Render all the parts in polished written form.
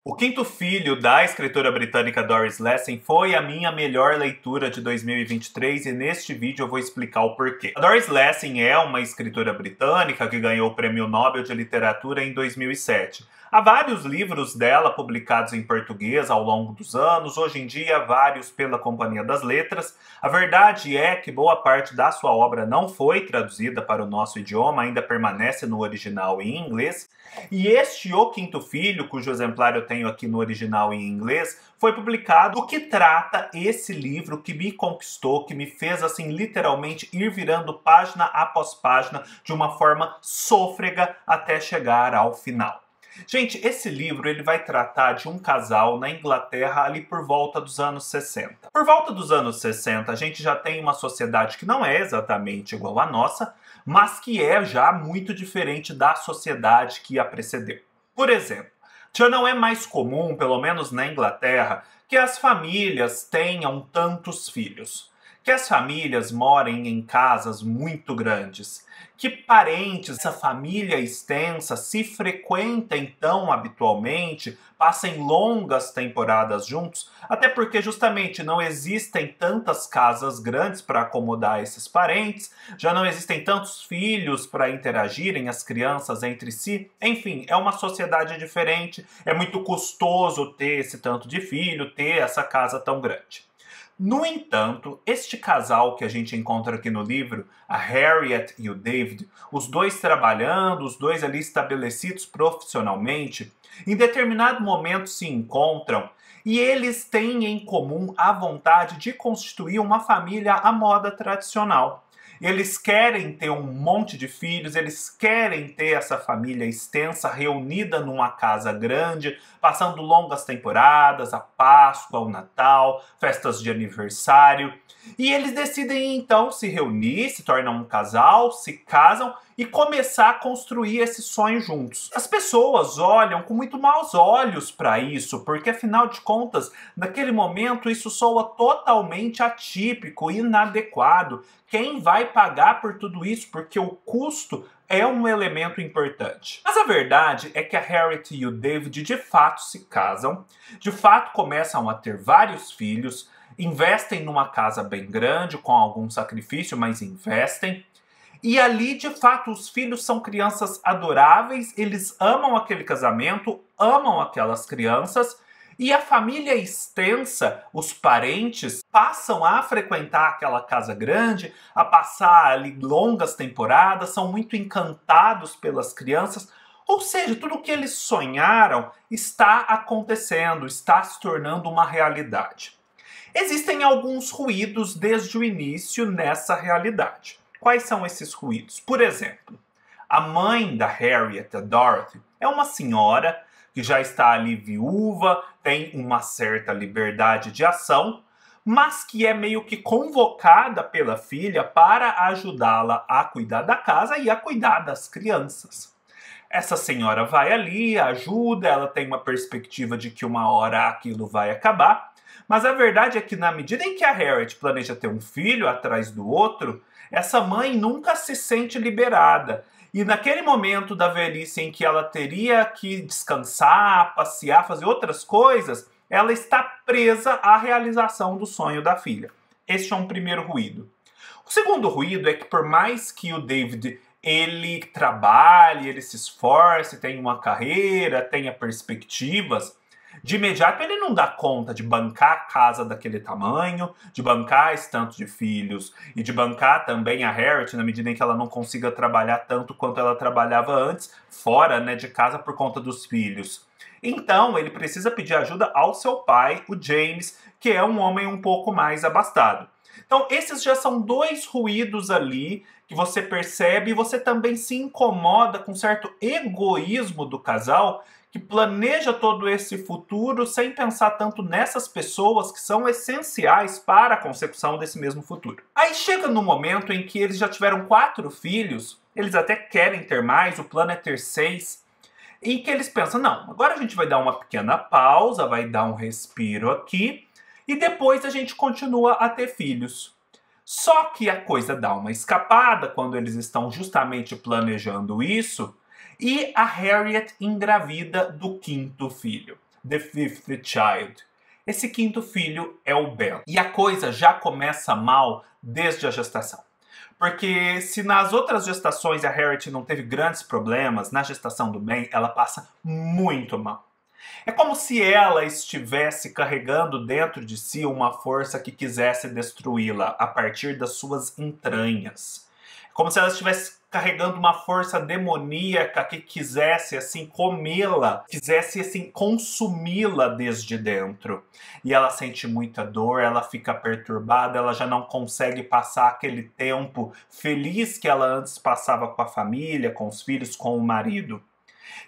O Quinto Filho, da escritora britânica Doris Lessing, foi a minha melhor leitura de 2023 e neste vídeo eu vou explicar o porquê. A Doris Lessing é uma escritora britânica que ganhou o Prêmio Nobel de Literatura em 2007. Há vários livros dela publicados em português ao longo dos anos, hoje em dia vários pela Companhia das Letras. A verdade é que boa parte da sua obra não foi traduzida para o nosso idioma, ainda permanece no original em inglês. E este O Quinto Filho, cujo exemplar eu tenho aqui no original em inglês, foi publicado, o que trata esse livro que me conquistou, que me fez assim literalmente ir virando página após página de uma forma sôfrega até chegar ao final. Gente, esse livro ele vai tratar de um casal na Inglaterra ali por volta dos anos 60. Por volta dos anos 60, a gente já tem uma sociedade que não é exatamente igual à nossa, mas que é já muito diferente da sociedade que a precedeu. Por exemplo, já não é mais comum, pelo menos na Inglaterra, que as famílias tenham tantos filhos, que as famílias morem em casas muito grandes, que parentes, essa família extensa, se frequentem tão habitualmente, passem longas temporadas juntos, até porque justamente não existem tantas casas grandes para acomodar esses parentes, já não existem tantos filhos para interagirem as crianças entre si, enfim, é uma sociedade diferente, é muito custoso ter esse tanto de filho, ter essa casa tão grande. No entanto, este casal que a gente encontra aqui no livro, a Harriet e o David, os dois trabalhando, os dois ali estabelecidos profissionalmente, em determinado momento se encontram e eles têm em comum a vontade de constituir uma família à moda tradicional. Eles querem ter um monte de filhos, eles querem ter essa família extensa, reunida numa casa grande, passando longas temporadas, a Páscoa, o Natal, festas de aniversário. E eles decidem então se reunir, se tornam um casal, se casam e começar a construir esse sonho juntos. As pessoas olham com muito maus olhos para isso, porque afinal de contas, naquele momento isso soa totalmente atípico, inadequado. Quem vai pagar por tudo isso? Porque o custo é um elemento importante. Mas a verdade é que a Harriet e o David de fato se casam, de fato começam a ter vários filhos, investem numa casa bem grande, com algum sacrifício, mas investem. E ali, de fato, os filhos são crianças adoráveis, eles amam aquele casamento, amam aquelas crianças, e a família extensa, os parentes, passam a frequentar aquela casa grande, a passar ali longas temporadas, são muito encantados pelas crianças. Ou seja, tudo o que eles sonharam está acontecendo, está se tornando uma realidade. Existem alguns ruídos desde o início nessa realidade. Quais são esses ruídos? Por exemplo, a mãe da Harriet, a Dorothy, é uma senhora que já está ali viúva, tem uma certa liberdade de ação, mas que é meio que convocada pela filha para ajudá-la a cuidar da casa e a cuidar das crianças. Essa senhora vai ali, ajuda, ela tem uma perspectiva de que uma hora aquilo vai acabar, mas a verdade é que na medida em que a Harriet planeja ter um filho atrás do outro, essa mãe nunca se sente liberada. E naquele momento da velhice em que ela teria que descansar, passear, fazer outras coisas, ela está presa à realização do sonho da filha. Este é um primeiro ruído. O segundo ruído é que por mais que o David ele trabalhe, ele se esforce, tenha uma carreira, tenha perspectivas, de imediato ele não dá conta de bancar a casa daquele tamanho, de bancar esse tanto de filhos e de bancar também a Harriet na medida em que ela não consiga trabalhar tanto quanto ela trabalhava antes, fora, de casa por conta dos filhos. Então ele precisa pedir ajuda ao seu pai, o James, que é um homem um pouco mais abastado. Então esses já são dois ruídos ali que você percebe e você também se incomoda com certo egoísmo do casal que planeja todo esse futuro sem pensar tanto nessas pessoas que são essenciais para a consecução desse mesmo futuro. Aí chega no momento em que eles já tiveram 4 filhos, eles até querem ter mais, o plano é ter 6, em que eles pensam, não, agora a gente vai dar uma pequena pausa, vai dar um respiro aqui, e depois a gente continua a ter filhos. Só que a coisa dá uma escapada quando eles estão justamente planejando isso, e a Harriet engravida do 5º filho. the fifth child. Esse quinto filho é o Ben. E a coisa já começa mal desde a gestação. Porque se nas outras gestações a Harriet não teve grandes problemas, na gestação do Ben ela passa muito mal. É como se ela estivesse carregando dentro de si uma força que quisesse destruí-la a partir das suas entranhas. É como se ela estivesse carregando uma força demoníaca que quisesse assim comê-la, quisesse assim consumi-la desde dentro. E ela sente muita dor, ela fica perturbada, ela já não consegue passar aquele tempo feliz que ela antes passava com a família, com os filhos, com o marido.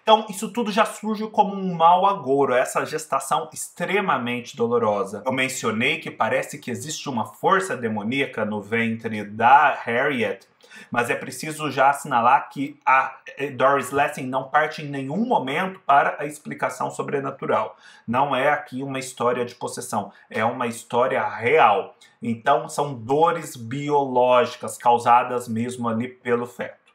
Então, isso tudo já surge como um mau agouro, essa gestação extremamente dolorosa. Eu mencionei que parece que existe uma força demoníaca no ventre da Harriet, mas é preciso já assinalar que a Doris Lessing não parte em nenhum momento para a explicação sobrenatural. Não é aqui uma história de possessão, é uma história real. Então, são dores biológicas causadas mesmo ali pelo feto.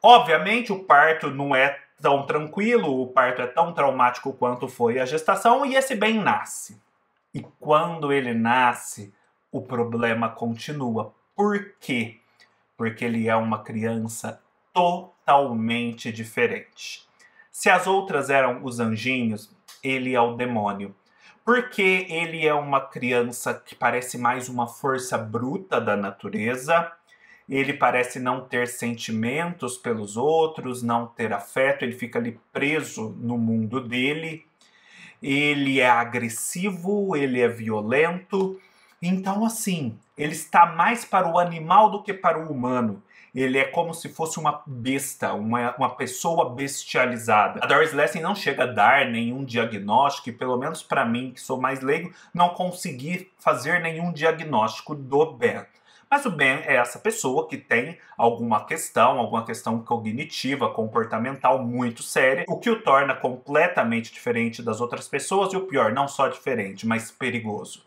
Obviamente, o parto não é tão tranquilo, o parto é tão traumático quanto foi a gestação, e esse Ben nasce. E quando ele nasce, o problema continua. Por quê? Porque ele é uma criança totalmente diferente. Se as outras eram os anjinhos, ele é o demônio. Porque ele é uma criança que parece mais uma força bruta da natureza. Ele parece não ter sentimentos pelos outros, não ter afeto, ele fica ali preso no mundo dele. Ele é agressivo, ele é violento. Então, assim, ele está mais para o animal do que para o humano. Ele é como se fosse uma besta, uma pessoa bestializada. A Doris Lessing não chega a dar nenhum diagnóstico, e pelo menos para mim, que sou mais leigo, não consegui fazer nenhum diagnóstico do Ben. Mas o Ben é essa pessoa que tem alguma questão cognitiva, comportamental muito séria, o que o torna completamente diferente das outras pessoas e o pior, não só diferente, mas perigoso.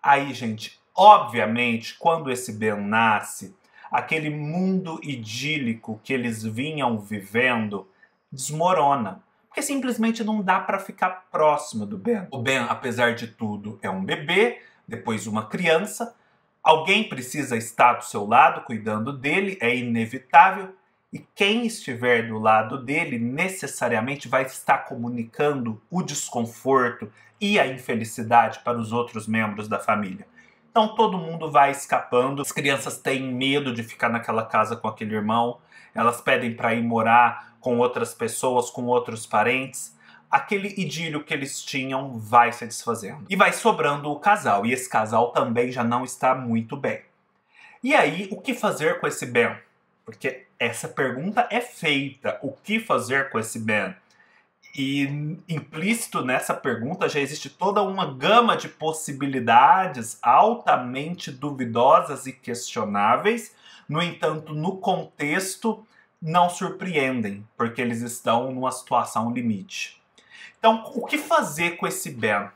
Aí, gente, obviamente, quando esse Ben nasce, aquele mundo idílico que eles vinham vivendo desmorona. Porque simplesmente não dá para ficar próximo do Ben. O Ben, apesar de tudo, é um bebê, depois uma criança. Alguém precisa estar do seu lado, cuidando dele, é inevitável. E quem estiver do lado dele necessariamente vai estar comunicando o desconforto e a infelicidade para os outros membros da família. Então todo mundo vai escapando, as crianças têm medo de ficar naquela casa com aquele irmão, elas pedem para ir morar com outras pessoas, com outros parentes. Aquele idílio que eles tinham vai se desfazendo. E vai sobrando o casal, e esse casal também já não está muito bem. E aí, o que fazer com esse Ben? Porque essa pergunta é feita, o que fazer com esse Ben? E implícito nessa pergunta já existe toda uma gama de possibilidades altamente duvidosas e questionáveis. No entanto, no contexto, não surpreendem, porque eles estão numa situação limite. Então, o que fazer com esse Ben?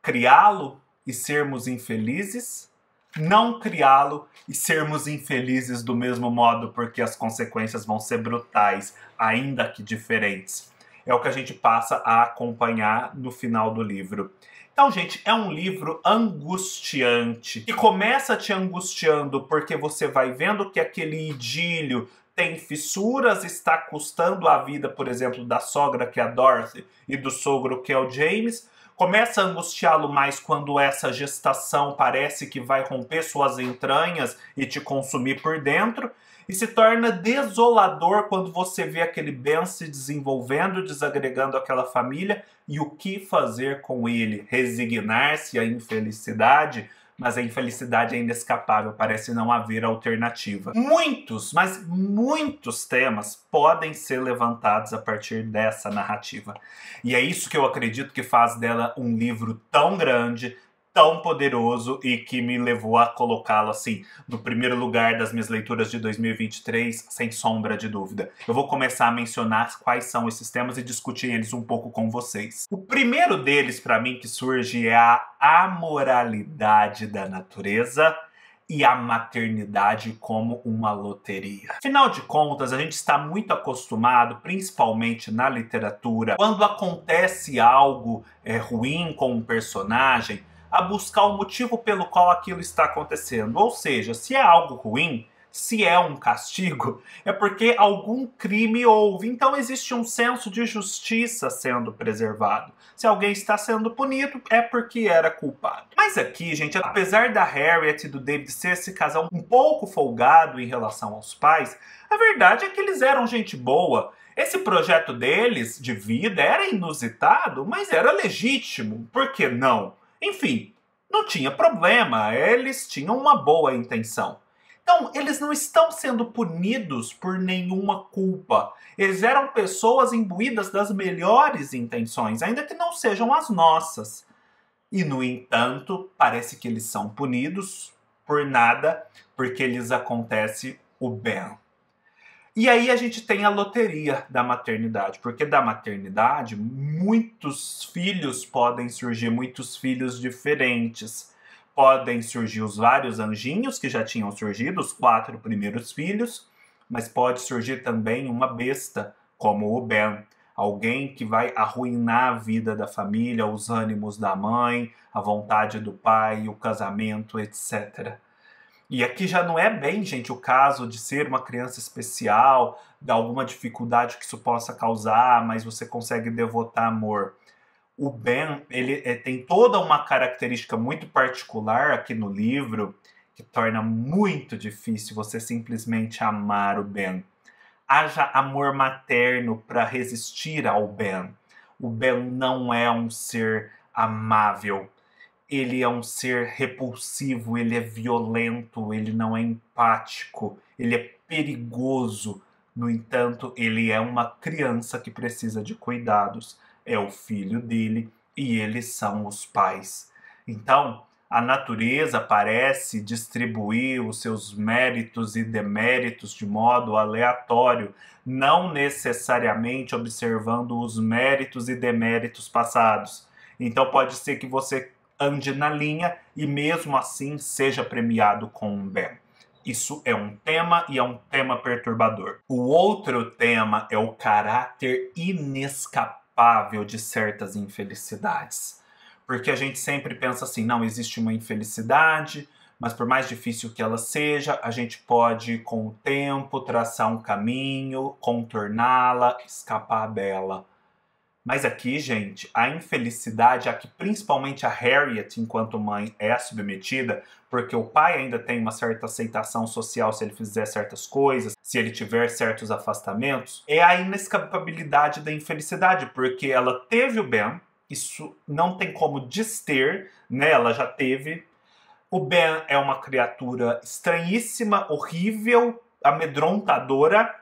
Criá-lo e sermos infelizes? Não criá-lo e sermos infelizes do mesmo modo, porque as consequências vão ser brutais, ainda que diferentes. É o que a gente passa a acompanhar no final do livro. Então, gente, é um livro angustiante, que começa te angustiando porque você vai vendo que aquele idílio tem fissuras, está custando a vida, por exemplo, da sogra, que é a Dorothy, e do sogro, que é o James. Começa a angustiá-lo mais quando essa gestação parece que vai romper suas entranhas e te consumir por dentro. E se torna desolador quando você vê aquele Ben se desenvolvendo, desagregando aquela família. E o que fazer com ele? Resignar-se à infelicidade? Mas a infelicidade é inescapável, parece não haver alternativa. Muitos, mas muitos temas podem ser levantados a partir dessa narrativa. E é isso que eu acredito que faz dela um livro tão grande, tão poderoso e que me levou a colocá-lo assim no primeiro lugar das minhas leituras de 2023, sem sombra de dúvida. Eu vou começar a mencionar quais são esses temas e discutir eles um pouco com vocês. O primeiro deles, para mim, que surge é a amoralidade da natureza e a maternidade como uma loteria. Afinal de contas, a gente está muito acostumado, principalmente na literatura, quando acontece algo ruim com um personagem, a buscar o motivo pelo qual aquilo está acontecendo. Ou seja, se é algo ruim, se é um castigo, é porque algum crime houve. Então existe um senso de justiça sendo preservado. Se alguém está sendo punido, é porque era culpado. Mas aqui, gente, apesar da Harriet e do David ser esse casal um pouco folgado em relação aos pais, a verdade é que eles eram gente boa. Esse projeto deles de vida era inusitado, mas era legítimo. Por que não? Enfim, não tinha problema, eles tinham uma boa intenção. Então, eles não estão sendo punidos por nenhuma culpa. Eles eram pessoas imbuídas das melhores intenções, ainda que não sejam as nossas. E, no entanto, parece que eles são punidos por nada, porque lhes acontece o bem. E aí a gente tem a loteria da maternidade, porque da maternidade muitos filhos podem surgir, muitos filhos diferentes. Podem surgir os vários anjinhos que já tinham surgido, os 4 primeiros filhos, mas pode surgir também uma besta, como o Ben. Alguém que vai arruinar a vida da família, os ânimos da mãe, a vontade do pai, o casamento, etc. E aqui já não é bem, gente, o caso de ser uma criança especial, de alguma dificuldade que isso possa causar, mas você consegue devotar amor. O Ben, ele tem toda uma característica muito particular aqui no livro, que torna muito difícil você simplesmente amar o Ben. Haja amor materno para resistir ao Ben. O Ben não é um ser amável. Ele é um ser repulsivo, ele é violento, ele não é empático, ele é perigoso. No entanto, ele é uma criança que precisa de cuidados. É o filho dele e eles são os pais. Então, a natureza parece distribuir os seus méritos e deméritos de modo aleatório, não necessariamente observando os méritos e deméritos passados. Então, pode ser que você ande na linha e mesmo assim seja premiado com um bem. Isso é um tema e é um tema perturbador. O outro tema é o caráter inescapável de certas infelicidades. Porque a gente sempre pensa assim, não, existe uma infelicidade, mas por mais difícil que ela seja, a gente pode, com o tempo, traçar um caminho, contorná-la, escapar dela. Mas aqui, gente, a infelicidade, a que principalmente a Harriet, enquanto mãe, é submetida, porque o pai ainda tem uma certa aceitação social se ele fizer certas coisas, se ele tiver certos afastamentos, é a inescapabilidade da infelicidade, porque ela teve o Ben, isso não tem como dester, né? Ela já teve. O Ben é uma criatura estranhíssima, horrível, amedrontadora.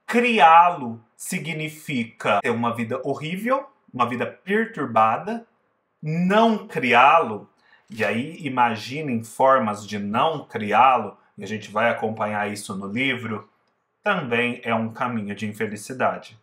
Criá-lo significa ter uma vida horrível, uma vida perturbada. Não criá-lo, e aí imaginem formas de não criá-lo, e a gente vai acompanhar isso no livro, também é um caminho de infelicidade.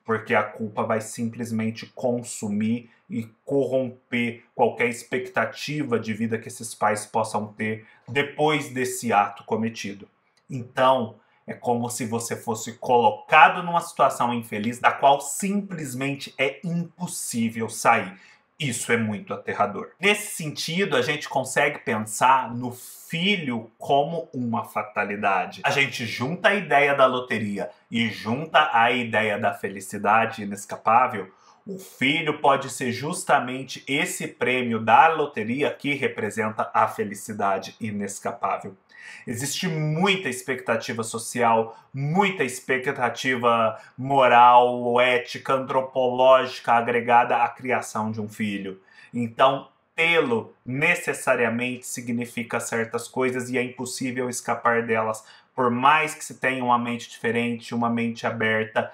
Porque a culpa vai simplesmente consumir e corromper qualquer expectativa de vida que esses pais possam ter depois desse ato cometido. Então, é como se você fosse colocado numa situação infeliz da qual simplesmente é impossível sair. Isso é muito aterrador. Nesse sentido, a gente consegue pensar no filho como uma fatalidade. A gente junta a ideia da loteria e junta a ideia da felicidade inescapável. O filho pode ser justamente esse prêmio da loteria que representa a felicidade inescapável. Existe muita expectativa social, muita expectativa moral, ética, antropológica agregada à criação de um filho. Então, tê-lo necessariamente significa certas coisas e é impossível escapar delas. Por mais que se tenha uma mente diferente, uma mente aberta,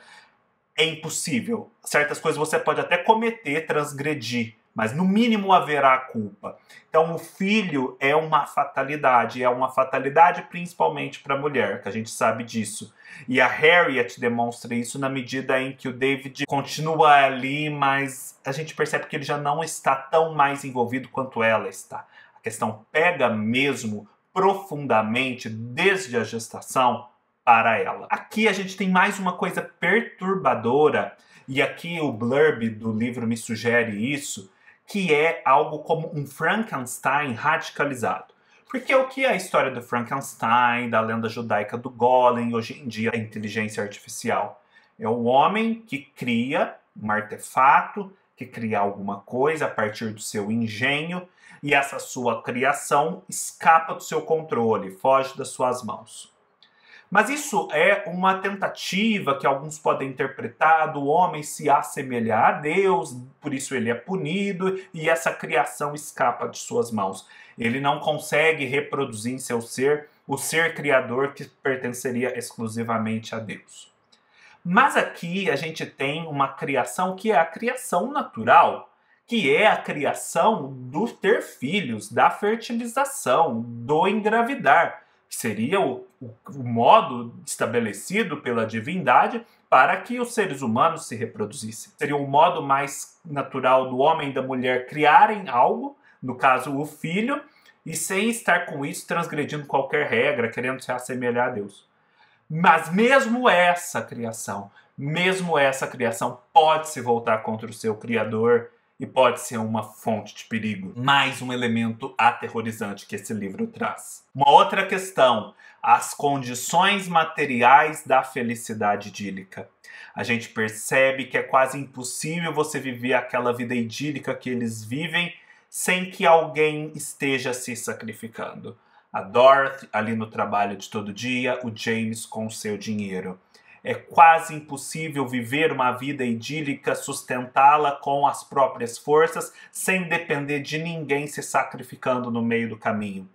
é impossível. Certas coisas você pode até cometer, transgredir, mas no mínimo haverá culpa. Então o filho é uma fatalidade principalmente para a mulher, que a gente sabe disso. E a Harriet demonstra isso na medida em que o David continua ali, mas a gente percebe que ele já não está tão mais envolvido quanto ela está. A questão pega mesmo profundamente desde a gestação para ela. Aqui a gente tem mais uma coisa perturbadora, e aqui o blurb do livro me sugere isso, que é algo como um Frankenstein radicalizado. Porque o que é a história do Frankenstein, da lenda judaica do Golem, hoje em dia a inteligência artificial? É o homem que cria um artefato, que cria alguma coisa a partir do seu engenho, e essa sua criação escapa do seu controle, foge das suas mãos. Mas isso é uma tentativa que alguns podem interpretar do homem se assemelhar a Deus, por isso ele é punido e essa criação escapa de suas mãos. Ele não consegue reproduzir em seu ser o ser criador que pertenceria exclusivamente a Deus. Mas aqui a gente tem uma criação que é a criação natural, que é a criação do ter filhos, da fertilização, do engravidar. Seria o modo estabelecido pela divindade para que os seres humanos se reproduzissem. Seria o modo mais natural do homem e da mulher criarem algo, no caso o filho, e sem estar com isso transgredindo qualquer regra, querendo se assemelhar a Deus. Mas mesmo essa criação pode se voltar contra o seu Criador e pode ser uma fonte de perigo. Mais um elemento aterrorizante que esse livro traz. Uma outra questão, as condições materiais da felicidade idílica. A gente percebe que é quase impossível você viver aquela vida idílica que eles vivem sem que alguém esteja se sacrificando. A Dorothy ali no trabalho de todo dia, o James com o seu dinheiro. É quase impossível viver uma vida idílica, sustentá-la com as próprias forças, sem depender de ninguém se sacrificando no meio do caminho.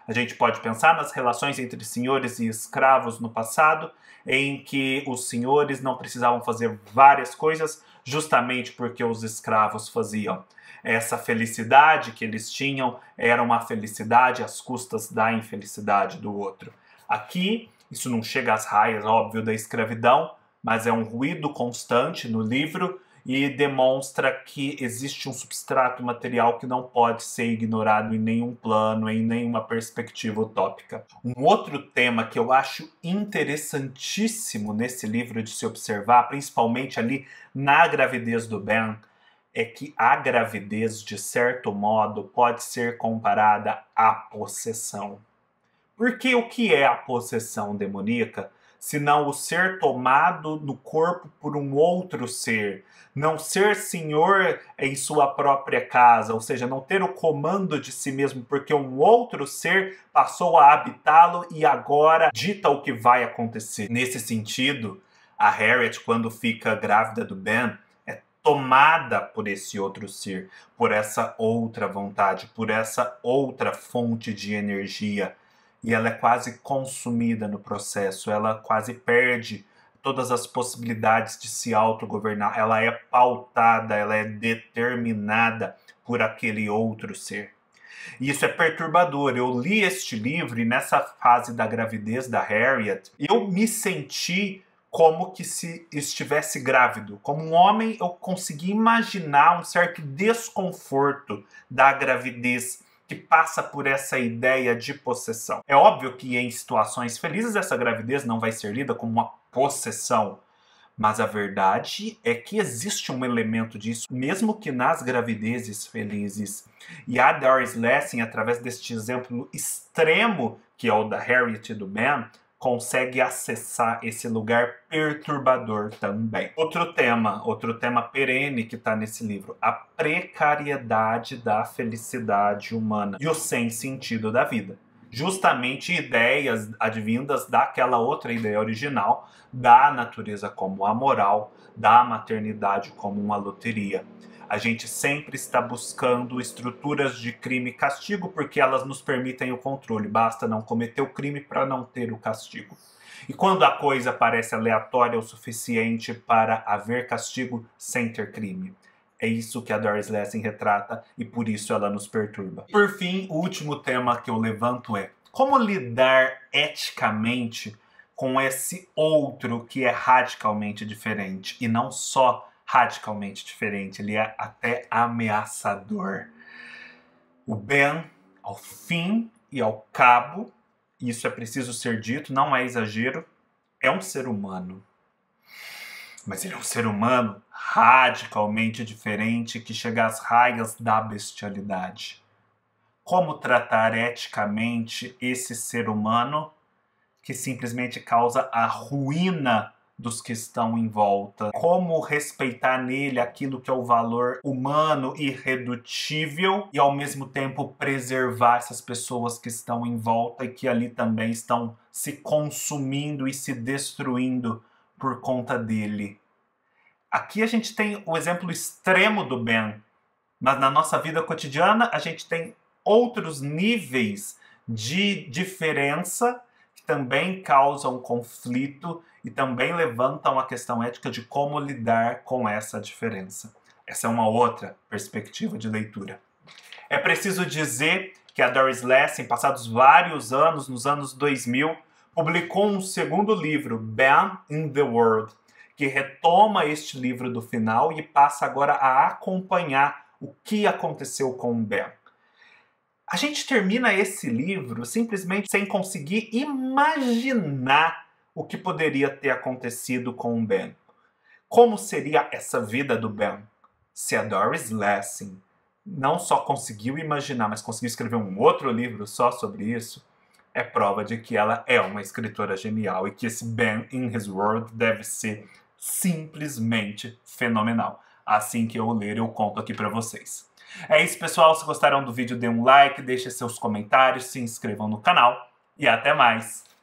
A gente pode pensar nas relações entre senhores e escravos no passado, em que os senhores não precisavam fazer várias coisas, justamente porque os escravos faziam. Essa felicidade que eles tinham era uma felicidade às custas da infelicidade do outro. Aqui, isso não chega às raias, óbvio, da escravidão, mas é um ruído constante no livro e demonstra que existe um substrato material que não pode ser ignorado em nenhum plano, em nenhuma perspectiva utópica. Um outro tema que eu acho interessantíssimo nesse livro de se observar, principalmente ali na gravidez do Ben, é que a gravidez, de certo modo, pode ser comparada à possessão. Porque o que é a possessão demoníaca, senão o ser tomado no corpo por um outro ser, não ser senhor em sua própria casa, ou seja, não ter o comando de si mesmo, porque um outro ser passou a habitá-lo e agora dita o que vai acontecer. Nesse sentido, a Harriet, quando fica grávida do Ben, é tomada por esse outro ser, por essa outra vontade, por essa outra fonte de energia. E ela é quase consumida no processo, ela quase perde todas as possibilidades de se autogovernar. Ela é pautada, ela é determinada por aquele outro ser. E isso é perturbador. Eu li este livro e nessa fase da gravidez da Harriet, eu me senti como que se estivesse grávido. Como um homem, eu consegui imaginar um certo desconforto da gravidez que passa por essa ideia de possessão. É óbvio que em situações felizes essa gravidez não vai ser lida como uma possessão, mas a verdade é que existe um elemento disso, mesmo que nas gravidezes felizes. E a Doris Lessing, através deste exemplo extremo, que é o da Harriet e do Ben, consegue acessar esse lugar perturbador também. Outro tema perene que está nesse livro, a precariedade da felicidade humana e o sem sentido da vida. Justamente ideias advindas daquela outra ideia original da natureza como amoral, da maternidade como uma loteria. A gente sempre está buscando estruturas de crime e castigo porque elas nos permitem o controle. Basta não cometer o crime para não ter o castigo. E quando a coisa parece aleatória o suficiente para haver castigo sem ter crime. É isso que a Doris Lessing retrata e por isso ela nos perturba. Por fim, o último tema que eu levanto é como lidar eticamente com esse outro que é radicalmente diferente e não só radicalmente diferente, ele é até ameaçador. O Ben, ao fim, e ao cabo, isso é preciso ser dito, não é exagero, é um ser humano. Mas ele é um ser humano radicalmente diferente que chega às raias da bestialidade. Como tratar eticamente esse ser humano que simplesmente causa a ruína dos que estão em volta? Como respeitar nele aquilo que é o valor humano irredutível e ao mesmo tempo preservar essas pessoas que estão em volta e que ali também estão se consumindo e se destruindo por conta dele? Aqui a gente tem o exemplo extremo do Ben, mas na nossa vida cotidiana a gente tem outros níveis de diferença que também causam conflito e também levantam a questão ética de como lidar com essa diferença. Essa é uma outra perspectiva de leitura. É preciso dizer que a Doris Lessing, passados vários anos, nos anos 2000, publicou um segundo livro, Ben in the World, que retoma este livro do final e passa agora a acompanhar o que aconteceu com o Ben. A gente termina esse livro simplesmente sem conseguir imaginar o que poderia ter acontecido com o Ben. Como seria essa vida do Ben? Se a Doris Lessing não só conseguiu imaginar, mas conseguiu escrever um outro livro só sobre isso, é prova de que ela é uma escritora genial e que esse Ben in His World deve ser simplesmente fenomenal. Assim que eu ler, eu conto aqui pra vocês. É isso, pessoal. Se gostaram do vídeo, dê um like, deixem seus comentários, se inscrevam no canal e até mais!